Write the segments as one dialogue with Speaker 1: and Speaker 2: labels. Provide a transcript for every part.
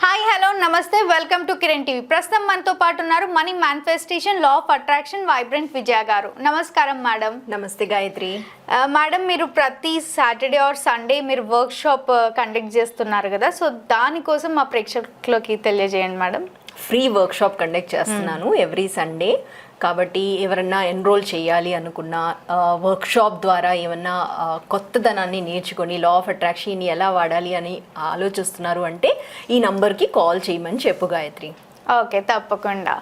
Speaker 1: Hi hello నమస్తే welcome to Kiran TV. ప్రస్తుతం మనతో పాటు ఉన్నారు money manifestation law of attraction vibrant Vijaya గారు. నమస్కారం మేడం.
Speaker 2: నమస్తే గాయత్రి.
Speaker 1: మేడం, మీరు ప్రతి సాటర్డే ఆర్ సండే మీరు వర్క్ షాప్ కండక్ట్ చేస్తున్నారు కదా, సో దానికోసం మా ప్రేక్షకులకి తెలియజేయండి madam.
Speaker 2: Free workshop conduct చేస్తున్నాను ఎవ్రీ సండే. కాబట్టి ఎవరన్నా ఎన్రోల్ చేయాలి అనుకున్న వర్క్ షాప్ ద్వారా ఏమన్నా కొత్తదనాన్ని నేర్చుకొని లా ఆఫ్ అట్రాక్షన్ని ఎలా వాడాలి అని ఆలోచిస్తున్నారు అంటే ఈ నంబర్కి కాల్ చేయమని చెప్పు గాయత్రి.
Speaker 1: ఓకే, తప్పకుండా.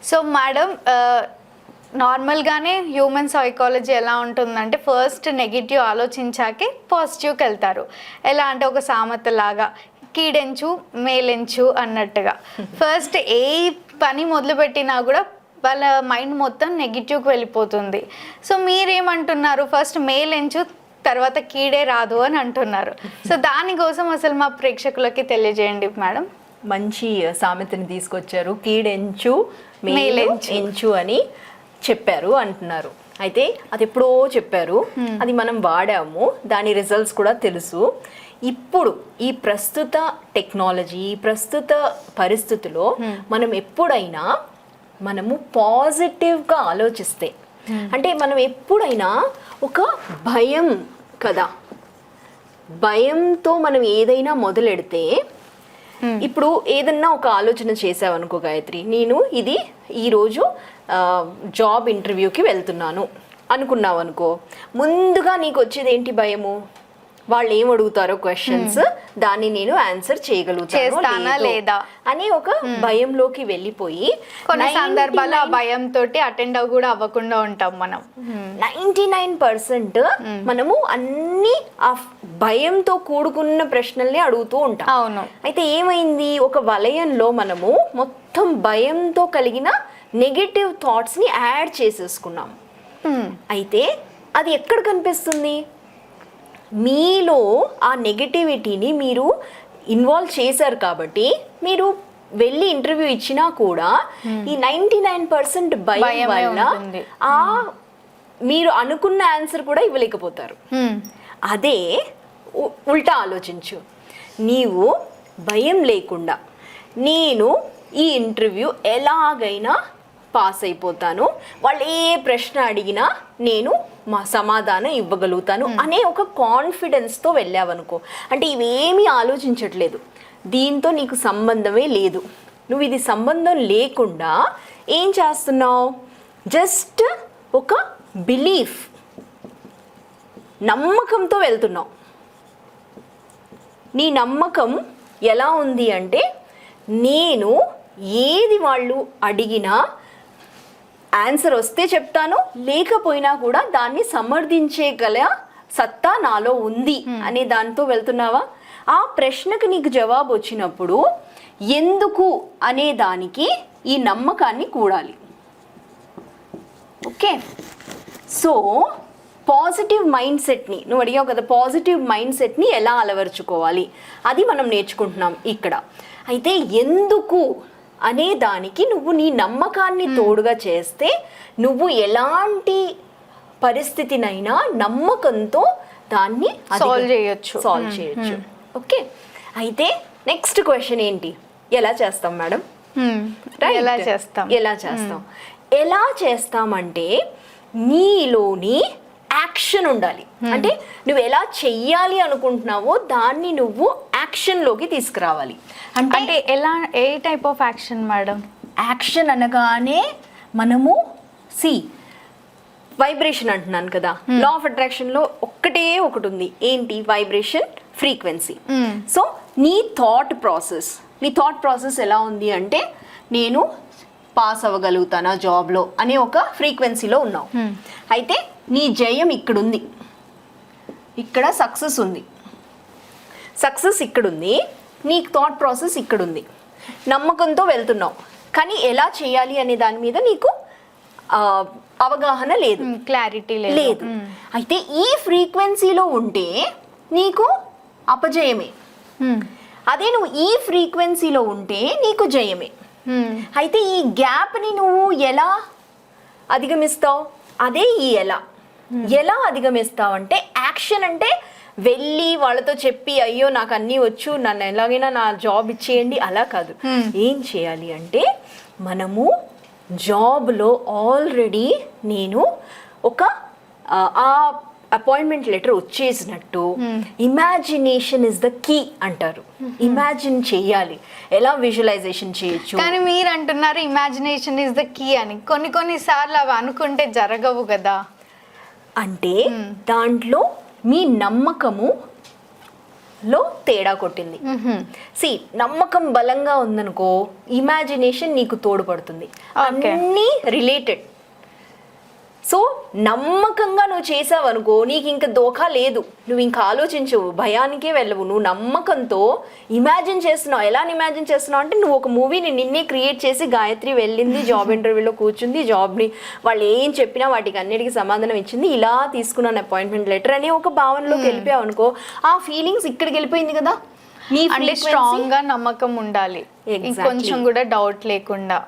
Speaker 1: సో మేడం, నార్మల్గానే హ్యూమన్ సైకాలజీ ఎలా ఉంటుందంటే ఫస్ట్ నెగిటివ్ ఆలోచించాకే పాజిటివ్కి వెళ్తారు. ఎలా అంటే ఒక సామెత లాగా కీడెంచు మేలెంచు అన్నట్టుగా ఫస్ట్ ఏ పని మొదలుపెట్టినా కూడా వాళ్ళ మైండ్ మొత్తం నెగిటివ్కి వెళ్ళిపోతుంది. సో మీరేమంటున్నారు, ఫస్ట్ మేలెంచు తర్వాత కీడే రాదు అని అంటున్నారు. సో దానికోసం అసలు మా ప్రేక్షకులకి తెలియజేయండి మేడం.
Speaker 2: మంచి సామెతని తీసుకొచ్చారు. కీడెంచు మేలెంచు అని చెప్పారు అంటున్నారు. అయితే అది ఎప్పుడో చెప్పారు, అది మనం వాడాము, దాని రిజల్ట్స్ కూడా తెలుసు. ఇప్పుడు ఈ ప్రస్తుత టెక్నాలజీ, ప్రస్తుత పరిస్థితిలో మనం ఎప్పుడైనా మనము పాజిటివ్గా ఆలోచిస్తే, అంటే మనం ఎప్పుడైనా ఒక భయం కదా, భయంతో మనం ఏదైనా మొదలెడితే, ఇప్పుడు ఏదన్నా ఒక ఆలోచన చేసావనుకో గాయత్రి, నేను ఈరోజు జాబ్ ఇంటర్వ్యూకి వెళ్తున్నాను అనుకున్నావు అనుకో, ముందుగా నీకు వచ్చేది ఏంటి? భయము. వాళ్ళు ఏం అడుగుతారో క్వశ్చన్స్, దాన్ని నేను ఆన్సర్ చేయగలుగుతానా లేదా అని ఒక భయంలోకి వెళ్ళిపోయి
Speaker 1: కొన్ని సందర్భాల్లో భయంతో అటెండ్ కూడా అవ్వకుండా ఉంటాం మనం.
Speaker 2: 99% మనము అన్ని ఆ భయంతో కూడుకున్న ప్రశ్నల్ని అడుగుతూ ఉంటాం.
Speaker 1: అవును.
Speaker 2: అయితే ఏమైంది, ఒక వలయంలో మనము మొత్తం భయంతో కలిగిన నెగటివ్ థాట్స్ ని యాడ్ చేసేసుకున్నాం. అయితే అది ఎక్కడ కనిపిస్తుంది? మీలో ఆ నెగటివిటీని మీరు ఇన్వాల్వ్ చేశారు కాబట్టి మీరు వెళ్ళి ఇంటర్వ్యూ ఇచ్చినా కూడా ఈ 99% భయం వల్ల ఆ మీరు అనుకున్న ఆన్సర్ కూడా ఇవ్వలేకపోతారు. అదే ఉల్టా ఆలోచించు, నీవు భయం లేకుండా నేను ఈ ఇంటర్వ్యూ ఎలాగైనా పాస్ అయిపోతాను, వాళ్ళు ఏ ప్రశ్న అడిగినా నేను మా సమాధానం ఇవ్వగలుగుతాను అనే ఒక కాన్ఫిడెన్స్తో వెళ్ళావనుకో, అంటే ఇవేమీ ఆలోచించట్లేదు, దీంతో నీకు సంబంధమే లేదు, నువ్వు ఇది సంబంధం లేకుండా ఏం చేస్తున్నావు, జస్ట్ ఒక బిలీఫ్, నమ్మకంతో వెళ్తున్నావు. నీ నమ్మకం ఎలా ఉంది అంటే, నేను ఏది వాళ్ళు అడిగినా ఆన్సర్ వస్తే చెప్తాను, లేకపోయినా కూడా దాన్ని సమర్థించేగల సత్తా నాలో ఉంది అనే దాంతో వెళ్తున్నావా? ఆ ప్రశ్నకు నీకు జవాబు వచ్చినప్పుడు ఎందుకు అనే దానికి ఈ నమ్మకాన్ని కూడాలి. ఓకే, సో పాజిటివ్ మైండ్ సెట్ని నువ్వు అడిగావు కదా, పాజిటివ్ మైండ్ సెట్ని ఎలా అలవరుచుకోవాలి అది మనం నేర్చుకుంటున్నాం ఇక్కడ. అయితే ఎందుకు అనే దానికి నువ్వు నీ నమ్మకాన్ని తోడుగా చేస్తే నువ్వు ఎలాంటి పరిస్థితినైనా నమ్మకంతో దాన్ని సాల్వ్ చేయొచ్చు. ఓకే, అయితే నెక్స్ట్ క్వశ్చన్ ఏంటి, ఎలా చేస్తాం మేడం? ఎలా చేస్తామంటే నీలోని యాక్షన్ ఉండాలి. అంటే నువ్వు ఎలా చెయ్యాలి అనుకుంటున్నావో దాన్ని నువ్వు యాక్షన్లోకి తీసుకురావాలి.
Speaker 1: అంటే ఎలా, ఏ type of action madam?
Speaker 2: Action అనగానే మనము వైబ్రేషన్ అంటున్నాను కదా, లా ఆఫ్ అట్రాక్షన్లో ఒకటే ఒకటి ఉంది, ఏంటి? Vibration, frequency. సో నీ థాట్ ప్రాసెస్ ఎలా ఉంది అంటే, నేను పాస్ అవ్వగలుగుతానా జాబ్లో అనే ఒక ఫ్రీక్వెన్సీలో ఉన్నావు. అయితే నీ జయం ఇక్కడుంది, ఇక్కడ సక్సెస్ ఉంది, సక్సెస్ ఇక్కడుంది, నీ థాట్ ప్రాసెస్ ఇక్కడుంది, నమ్మకంతో వెళ్తున్నావు, కానీ ఎలా చేయాలి అనే దాని మీద నీకు అవగాహన లేదు,
Speaker 1: క్లారిటీ లేదు.
Speaker 2: అయితే ఈ ఫ్రీక్వెన్సీలో ఉంటే నీకు అపజయమే, అదే నువ్వు ఈ ఫ్రీక్వెన్సీలో ఉంటే నీకు జయమే. అయితే ఈ గ్యాప్ని నువ్వు ఎలా అధిగమిస్తావు? అదే ఈ ఎలా అధిగమిస్తావు అంటే, యాక్షన్ అంటే వెళ్ళి వాళ్ళతో చెప్పి అయ్యో నాకు అన్నీ వచ్చు, నన్ను ఎలాగైనా నా జాబ్ ఇచ్చేయండి అలా కాదు. ఏం చేయాలి అంటే మనము జాబ్లో ఆల్రెడీ నేను ఒక ఆ అపాయింట్మెంట్ లెటర్ వచ్చేసినట్టు ఇమాజినేషన్ ఇస్ ద కీ అంటారు. ఇమాజిన్ చేయాలి, ఎలా విజువలైజేషన్ చేయొచ్చు.
Speaker 1: కానీ మీరు అంటున్నారు ఇమాజినేషన్ ఇస్ ద కీ అని, కొన్ని సార్లు అవి అనుకుంటే జరగవు కదా.
Speaker 2: అంటే దాంట్లో మీ నమ్మకము లో తేడా కొట్టింది. నమ్మకం బలంగా ఉందనుకో ఇమాజినేషన్ నీకు తోడ్పడుతుంది. అన్నీ రిలేటెడ్. సో నమ్మకంగా నువ్వు చేసావు అనుకో నీకు ఇంకా దోఖా లేదు, నువ్వు ఇంకా ఆలోచించవు, భయానికే వెళ్ళవు. నువ్వు నమ్మకంతో ఇమాజిన్ చేస్తున్నావు. ఎలా ఇమాజిన్ చేస్తున్నావు అంటే నువ్వు ఒక మూవీని నిన్నే క్రియేట్ చేసి గాయత్రి వెళ్ళింది జాబ్ ఇంటర్వ్యూలో కూర్చుంది, జాబ్ని వాళ్ళు ఏం చెప్పినా వాటికి అన్నిటికీ సమాధానం ఇచ్చింది, ఇలా తీసుకున్నాను అపాయింట్మెంట్ లెటర్ అనే ఒక భావనలోకి వెళ్ళిపోయావు అనుకో ఆ ఫీలింగ్స్ ఇక్కడికి వెళ్ళిపోయింది కదా.
Speaker 1: అంటే స్ట్రాంగ్ గా నమ్మకం ఉండాలి, కొంచెం కూడా డౌట్ లేకుండా.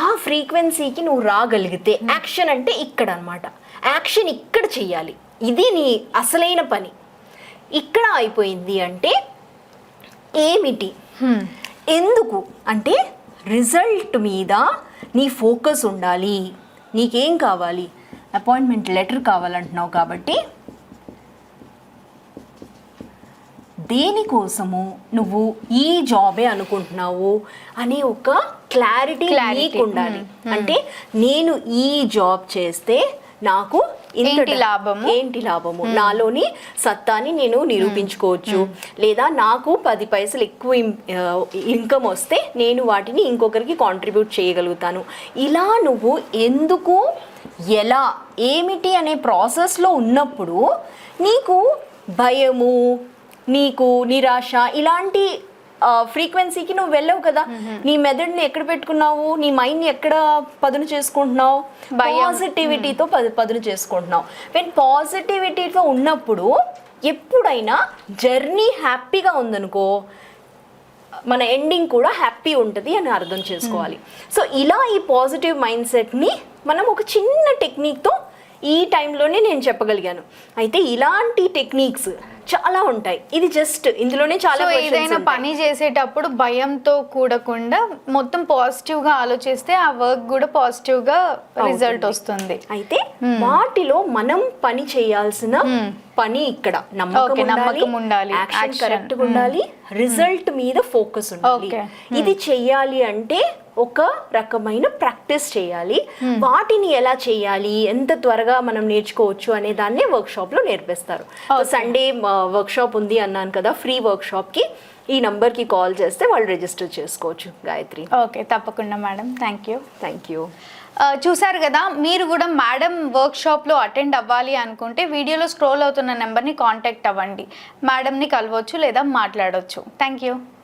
Speaker 2: ఆ ఫ్రీక్వెన్సీకి నువ్వు రాగలిగితే యాక్షన్ అంటే ఇక్కడ అన్నమాట. యాక్షన్ ఇక్కడ చెయ్యాలి, ఇది నీ అసలైన పని. ఇక్కడ అయిపోయింది అంటే ఏమిటి, ఎందుకు అంటే రిజల్ట్ మీద నీ ఫోకస్ ఉండాలి. నీకేం కావాలి, అపాయింట్మెంట్ లెటర్ కావాలంటున్నావు కాబట్టి దేనికోసము నువ్వు ఈ జాబే అనుకుంటున్నావు అనే ఒక క్లారిటీ నీకు ఉండాలి. అంటే నేను ఈ జాబ్ చేస్తే నాకు
Speaker 1: ఏంటి లాభము,
Speaker 2: నాలోని సత్తాని నేను నిరూపించుకోవచ్చు, లేదా నాకు 10 పైసలు ఎక్కువ ఇన్కమ్ వస్తే నేను వాటిని ఇంకొకరికి కాంట్రిబ్యూట్ చేయగలుగుతాను. ఇలా నువ్వు ఎందుకు, ఎలా, ఏమిటి అనే ప్రాసెస్లో ఉన్నప్పుడు నీకు భయము, నీకు నిరాశ ఇలాంటి ఫ్రీక్వెన్సీకి నువ్వు వెళ్ళవు కదా. నీ మెదడుని ఎక్కడ పెట్టుకున్నావు, నీ మైండ్ని ఎక్కడ పదును చేసుకుంటున్నావు, పాజిటివిటీతో పదును చేసుకుంటున్నావు. వెన్ పాజిటివిటీతో ఉన్నప్పుడు ఎప్పుడైనా జర్నీ హ్యాపీగా ఉందనుకో మన ఎండింగ్ కూడా హ్యాపీ ఉంటుంది అని అర్థం చేసుకోవాలి. సో ఇలా ఈ పాజిటివ్ మైండ్ సెట్ని మనం ఒక చిన్న టెక్నిక్తో ఈ టైంలోనే నేను చెప్పగలిగాను. అయితే ఇలాంటి టెక్నిక్స్ చాలా ఉంటాయి. ఇది జస్ట్ ఇందులోనే చాలా.
Speaker 1: ఏదైనా పని చేసేటప్పుడు భయంతో కూడకుండా మొత్తం పాజిటివ్ గా ఆలోచిస్తే ఆ వర్క్ కూడా పాజిటివ్ గా రిజల్ట్ వస్తుంది.
Speaker 2: అయితే వాటిలో మనం పని చేయాల్సిన పని ఇక్కడ నమ్మకం ఉండాలి, యాక్షన్ కరెక్ట్ గా ఉండాలి, రిజల్ట్ మీద ఫోకస్ ఉండాలి. ఇది చెయ్యాలి అంటే ఒక రకమైన ప్రాక్టీస్ చేయాలి. వాటిని ఎలా చేయాలి, ఎంత త్వరగా మనం నేర్చుకోవచ్చు అనే దాన్ని వర్క్ షాప్ లో నేర్పిస్తారు. సండే వర్క్ షాప్ ఉంది అన్నాను కదా, ఫ్రీ వర్క్ షాప్ కి ఈ నంబర్ కి కాల్ చేస్తే వాళ్ళు రిజిస్టర్ చేసుకోవచ్చు. గాయత్రి.
Speaker 1: ఓకే, తప్పకుండా మేడం. Thank you. చూసారు కదా, మీరు కూడా మేడం వర్క్షాప్లో అటెండ్ అవ్వాలి అనుకుంటే వీడియోలో స్క్రోల్ అవుతున్న నెంబర్ని కాంటాక్ట్ అవ్వండి. మేడంని కలవచ్చు లేదా మాట్లాడవచ్చు. Thank you.